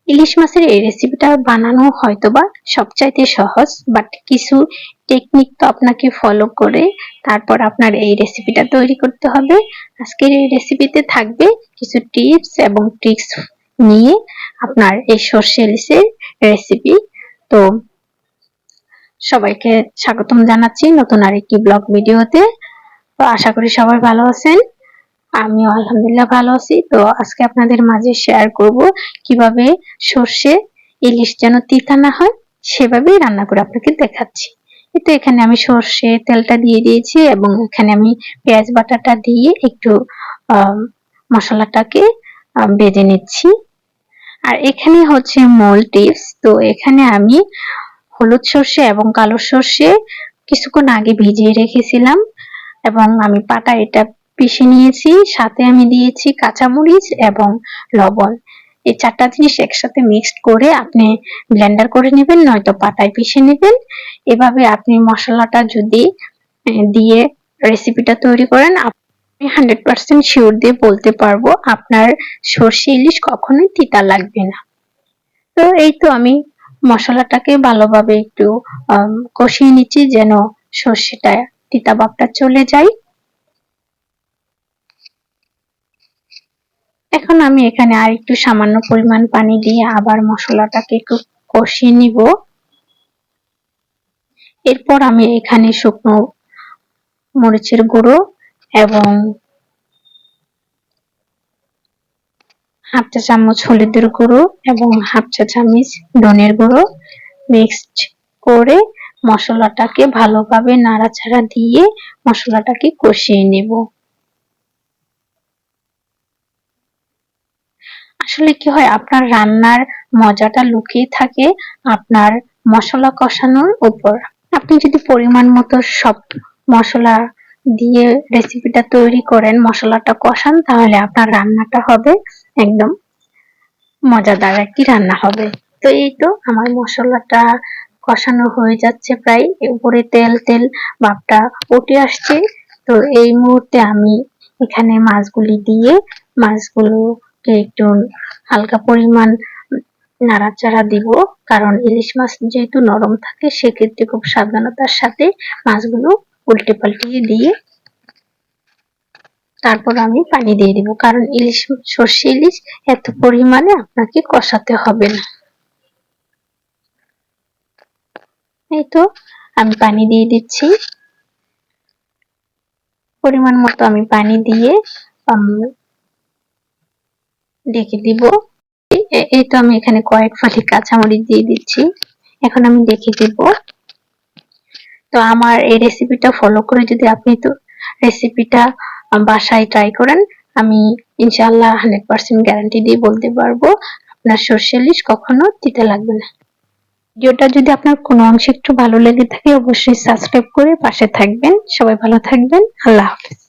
ইলিশ মাছের এই রেসিপিটা বানানো হয়তোবা সবচাইতে সহজ, বাট কিছু টেকনিক তো আপনাকে ফলো করে তারপর আপনার এই রেসিপিটা তৈরি করতে হবে। আজকের এই রেসিপিতে থাকবে কিছু টিপস এবং ট্রিক্স নিয়ে আপনার এই সর্ষে ইলিশের রেসিপি। তো সবাইকে স্বাগতম জানাচ্ছি নতুন আরেকটি ব্লগ ভিডিওতে। তো আশা করি সবাই ভালো আছেন, আমিও আলহামদুলিল্লাহ ভালো আছি। তো আজকে আপনাদের মাঝে শেয়ার করব কিভাবে সর্ষে ইলিশ যেন তিতা না হয় সেভাবেই রান্না করে আপনাকে দেখাচ্ছি। তো এখানে আমি সর্ষে তেলটা দিয়ে দিয়েছি এবং এখানে আমি পেঁয়াজ বাটাটা দিয়ে একটু মশলাটাকে ভেজে নিচ্ছি। আর এখানে হচ্ছে মূল টিপস। তো এখানে আমি হলুদ সর্ষে এবং কালো সর্ষে কিছুক্ষণ আগে ভিজিয়ে রেখেছিলাম এবং আমি পাটা এটা পিষে নিয়েছি। সাথে আমি দিয়েছি কাঁচামরিচ এবং লবণ। এই চারটা জিনিস একসাথে মিক্সড করে আপনি ব্লেন্ডার করে নেবেন, নয়তো পাটায় পিষে নেবেন। এভাবে আপনি মশলাটা যদি দিয়ে রেসিপিটা তৈরি করেন, আমি 100% শিওর দিয়ে বলতে পারবো আপনার সর্ষে ইলিশ কখনোই তিতা লাগবে না। তো এই তো আমি মশলাটাকে ভালোভাবে একটু কষিয়ে নিচ্ছি যেন সর্ষেটা তিতা ভাবটা চলে যায়। এখন আমি এখানে আর একটু সামান্য পরিমাণ পানি দিয়ে আবার মশলাটাকে একটু কষিয়ে নিব। এরপর আমি এখানে শুকনো মরিচের গুঁড়ো এবং হাফ চা চামচ হলুদের গুঁড়ো এবং হাফ চা চামচ ধনের গুঁড়ো মিক্সড করে মশলাটাকে ভালোভাবে নাড়াচাড়া দিয়ে মশলাটাকে কষিয়ে নেব। আসলে কি হয়, আপনার রান্নার মজাটা লুকিয়ে থাকে আপনার মশলা কষানোর উপর। আপনি যদি পরিমাণ মতো সব মশলা দিয়ে রেসিপিটা তৈরি করেন, মশলাটা কষান, তাহলে আপনার রান্নাটা হবে একদম মজাদার একটি রান্না হবে। তো এই তো আমার মশলাটা কষানো হয়ে যাচ্ছে প্রায়, উপরে তেল তেল ভাবটা উঠে আসছে। তো এই মুহূর্তে আমি এখানে মাছগুলি দিয়ে মাছগুলোকে একটু হালকা পরিমাণ নাড়াচাড়া দিব, কারণ ইলিশ মাছ যেহেতু নরম থাকে সেক্ষেত্রে খুব সাবধানতার সাথে মাছগুলো উল্টে পাল্টে দিয়ে তারপর আমি পানি দিয়ে দিব, কারণ ইলিশ সর্ষে ইলিশ এত পরিমাণে আপনাকে কষাতে হবে না। এই তো আমি পানি দিয়ে দিচ্ছি, পরিমাণ মতো আমি পানি দিয়ে ঢেকে দিব। এই তো আমি এখানে কয়েক ফালি কাঁচামরিচ দিয়ে দিচ্ছি, এখন আমি ঢেকে দিব। তো আমার এই রেসিপিটা ফলো করে যদি আপনি তো রেসিপিটা বাসায় ট্রাই করেন, আমি ইনশাআল্লাহ 100% গ্যারান্টি দিয়ে বলতে পারবো আপনার সর্ষে ইলিশ কখনো তিতা লাগবে না। ভিডিওটা যদি আপনার কোনো অংশে একটু ভালো লেগে থাকে অবশ্যই সাবস্ক্রাইব করে পাশে থাকবেন। সবাই ভালো থাকবেন। আল্লাহ হাফেজ।